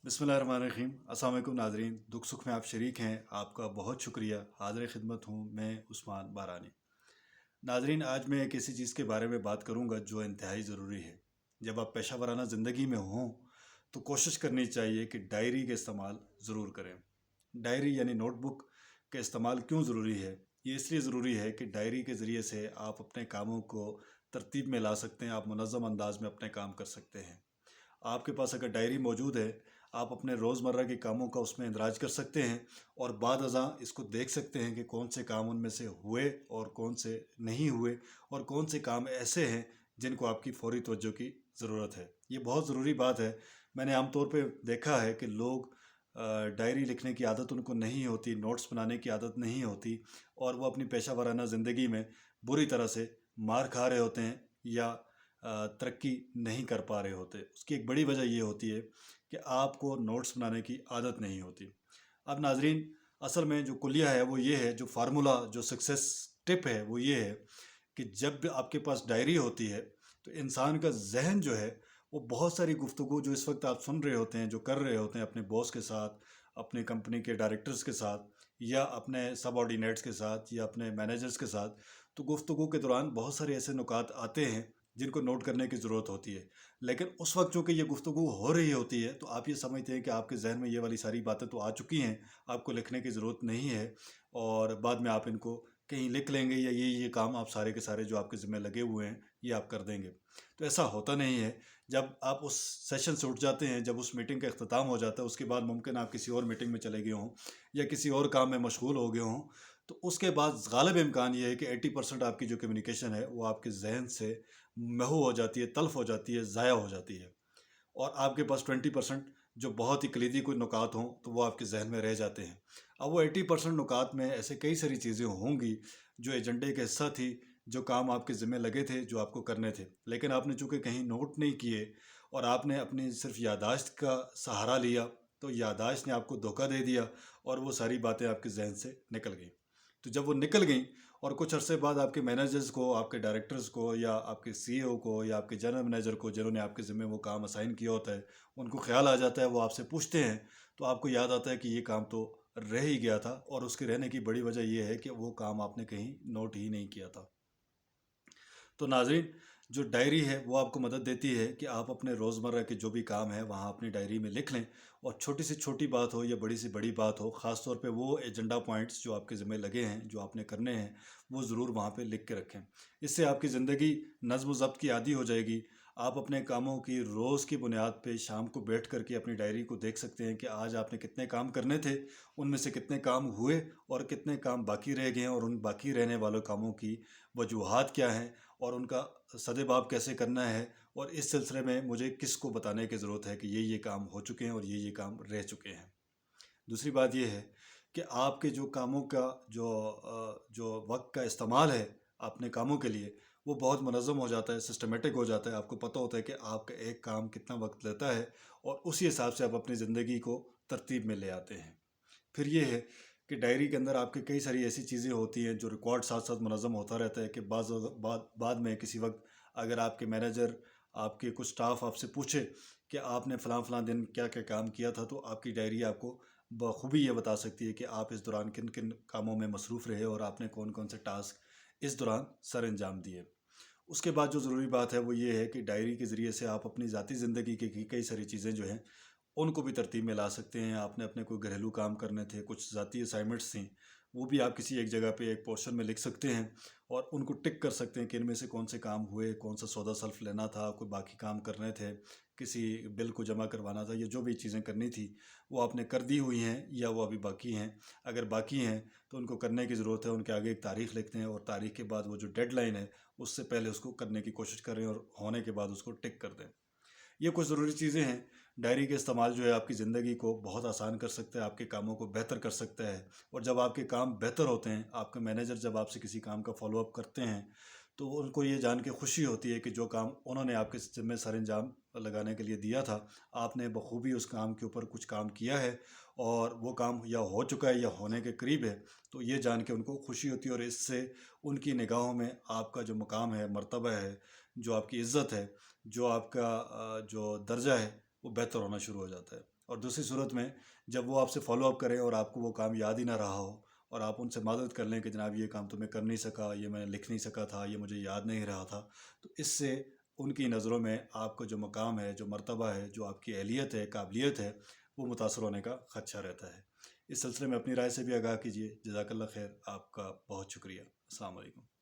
बिस्मिल्लाहिर्रहमानिर्रहीम। अस्सलाम वालेकुम नाज़रीन, दुख सुख में आप शरीक हैं, आपका बहुत शुक्रिया। हाज़िर खिदमत हूँ मैं उस्मान बारानी। नाज़रीन, आज मैं एक ऐसी चीज़ के बारे में बात करूँगा जो इंतहाई ज़रूरी है। जब आप पेशा वराना ज़िंदगी में हों तो कोशिश करनी चाहिए कि डायरी का इस्तेमाल ज़रूर करें। डायरी यानी नोटबुक का इस्तेमाल क्यों ज़रूरी है? ये इसलिए ज़रूरी है कि डायरी के ज़रिए से आप अपने कामों को तरतीब में ला सकते हैं, आप मुनज़्ज़म अंदाज में अपने काम कर सकते हैं। आपके पास अगर डायरी मौजूद है, आप अपने रोज़मर्रा के कामों का उसमें इंदराज कर सकते हैं और बाद अज़ां इसको देख सकते हैं कि कौन से काम उनमें से हुए और कौन से नहीं हुए और कौन से काम ऐसे हैं जिनको आपकी फ़ौरी तवज्जो की ज़रूरत है। ये बहुत ज़रूरी बात है। मैंने आम तौर पे देखा है कि लोग डायरी लिखने की आदत उनको नहीं होती, नोट्स बनाने की आदत नहीं होती और वो अपनी पेशा वराना ज़िंदगी में बुरी तरह से मार खा रहे होते हैं या तरक्की नहीं कर पा रहे होते। उसकी एक बड़ी वजह ये होती है कि आपको नोट्स बनाने की आदत नहीं होती। अब नाज़रीन, असल में जो कुलिया है वो ये है, जो फ़ार्मूला जो सक्सेस टिप है वो ये है कि जब भी आपके पास डायरी होती है तो इंसान का ज़हन जो है वो बहुत सारी गुफ्तगू जो इस वक्त आप सुन रहे होते हैं, जो कर रहे होते हैं अपने बॉस के साथ, अपनी कंपनी के डायरेक्टर्स के साथ या अपने सबऑर्डिनेट्स के साथ या अपने मैनेजर्स के साथ, तो गुफ्तगू के दौरान बहुत सारे ऐसे नुकात आते हैं जिनको नोट करने की ज़रूरत होती है। लेकिन उस वक्त चूँकि ये गुफ्तगू हो रही होती है तो आप ये समझते हैं कि आपके ज़हन में ये वाली सारी बातें तो आ चुकी हैं, आपको लिखने की ज़रूरत नहीं है और बाद में आप इनको कहीं लिख लेंगे या ये काम आप सारे के सारे जो आपके ज़िम्मे लगे हुए हैं ये आप कर देंगे। तो ऐसा होता नहीं है। जब आप उस सेशन से उठ जाते हैं, जब उस मीटिंग का इख्तिताम हो जाता है, उसके बाद मुमकिन आप किसी और मीटिंग में चले गए हों या किसी और काम में मशगूल हो गए हों, तो उसके बाद गालिब इम्कान ये है कि 80% आपकी जो कम्युनिकेशन है वो आपके ज़हन से महू हो जाती है, तल्फ़ हो जाती है, ज़ाया हो जाती है और आपके पास 20% जो बहुत ही कलीदी कोई नुकात हों तो वो आपके ज़हन में रह जाते हैं। अब वो 80% नुकात में ऐसे कई सारी चीज़ें होंगी जो एजेंडे का हिस्सा थी, जो काम आपके ज़िम्मे लगे थे, जो आपको करने थे। लेकिन आपने चूँकि कहीं नोट नहीं किए और आपने अपनी सिर्फ़ याददाश्त का सहारा लिया, तो याददाश्त ने आपको धोखा दे दिया और वो सारी बातें आपके ज़हन से निकल गईं। तो जब वो निकल गईं और कुछ अरसे बाद आपके मैनेजर्स को, आपके डायरेक्टर्स को या आपके सीईओ को या आपके जनरल मैनेजर को, जिन्होंने आपके ज़िम्मे वो काम असाइन किया होता है, उनको ख़्याल आ जाता है, वो आपसे पूछते हैं, तो आपको याद आता है कि ये काम तो रह ही गया था और उसके रहने की बड़ी वजह ये है कि वो काम आपने कहीं नोट ही नहीं किया था। तो नाज़रीन, जो डायरी है वो आपको मदद देती है कि आप अपने रोज़मर्रा के जो भी काम है वहाँ अपनी डायरी में लिख लें और छोटी से छोटी बात हो या बड़ी से बड़ी बात हो, ख़ास तौर पे वो एजेंडा पॉइंट्स जो आपके ज़िम्मे लगे हैं, जो आपने करने हैं, वो ज़रूर वहाँ पे लिख के रखें। इससे आपकी ज़िंदगी नज़्म ज़ब्त की आदी हो जाएगी। आप अपने कामों की रोज़ की बुनियाद पे शाम को बैठ कर के अपनी डायरी को देख सकते हैं कि आज आपने कितने काम करने थे, उनमें से कितने काम हुए और कितने काम बाकी रह गए हैं और उन बाकी रहने वाले कामों की वजूहात क्या हैं और उनका सद्देबाब कैसे करना है और इस सिलसिले में मुझे किसको बताने की ज़रूरत है कि ये काम हो चुके हैं और ये काम रह चुके हैं। दूसरी बात ये है कि आपके जो कामों का जो वक्त का इस्तेमाल है अपने कामों के लिए, वो बहुत मुनज़्ज़म हो जाता है, सिस्टमेटिक हो जाता है। आपको पता होता है कि आपका एक काम कितना वक्त लेता है और उसी हिसाब से आप अपनी ज़िंदगी को तरतीब में ले आते हैं। फिर ये है कि डायरी के अंदर आपके कई सारी ऐसी चीज़ें होती हैं जो रिकॉर्ड साथ साथ मुनज़्ज़म होता रहता है कि बाद में किसी वक्त अगर आपके मैनेजर, आपके कुछ स्टाफ आपसे पूछे कि आपने फ़लाँ फ़लाँ दिन क्या क्या काम किया था, तो आपकी डायरी आपको बखूबी ये बता सकती है कि आप इस दौरान किन किन कामों में मसरूफ़ रहे और आपने कौन कौन से टास्क इस दौरान सर अंजाम दिए। उसके बाद जो ज़रूरी बात है वो ये है कि डायरी के ज़रिए से आप अपनी ज़ाती ज़िंदगी की कई सारी चीज़ें जो हैं उनको भी तरतीब में ला सकते हैं। आपने अपने कोई घरेलू काम करने थे, कुछ ज़ाती असाइनमेंट्स थी, वो भी आप किसी एक जगह पे एक पोर्शन में लिख सकते हैं और उनको टिक कर सकते हैं कि इनमें से कौन से काम हुए, कौन सा सौदा सल्फ़ लेना था, कोई बाकी काम करने थे, किसी बिल को जमा करवाना था, ये जो भी चीज़ें करनी थी वो आपने कर दी हुई हैं या वो अभी बाकी हैं। अगर बाकी हैं तो उनको करने की ज़रूरत है, उनके आगे एक तारीख़ लिखते हैं और तारीख़ के बाद वो जो डेडलाइन है उससे पहले उसको करने की कोशिश करें और होने के बाद उसको टिक कर दें। ये कुछ ज़रूरी चीज़ें हैं। डायरी का इस्तेमाल जो है आपकी ज़िंदगी को बहुत आसान कर सकता है, आपके कामों को बेहतर कर सकता है और जब आपके काम बेहतर होते हैं, आपके मैनेजर जब आपसे किसी काम का फ़ॉलो अप करते हैं, तो उनको ये जान के खुशी होती है कि जो काम उन्होंने आपके ज़िम्मे सर-अंजाम लगाने के लिए दिया था, आपने बखूबी उस काम के ऊपर कुछ काम किया है और वो काम या हो चुका है या होने के करीब है। तो ये जान के उनको खुशी होती है और इससे उनकी निगाहों में आपका जो मकाम है, मर्तबा है, जो आपकी इज़्ज़त है, जो आपका जो दर्जा है वो बेहतर होना शुरू हो जाता है اور دوسری صورت میں جب وہ آپ سے فالو اپ کریں اور آپ کو وہ کام یاد ہی نہ رہا ہو اور آپ ان سے مدد کر لیں کہ جناب یہ کام تو میں کر نہیں سکا، یہ میں لکھ نہیں سکا تھا، یہ مجھے یاد نہیں رہا تھا، تو اس سے ان کی نظروں میں آپ کا جو مقام ہے، جو مرتبہ ہے، جو آپ کی اہلیت ہے، قابلیت ہے، وہ متاثر ہونے کا خدشہ رہتا ہے۔ اس سلسلے میں اپنی رائے سے بھی آگاہ کیجیے۔ جزاک اللہ خیر، آپ کا بہت شکریہ۔ السلام علیکم۔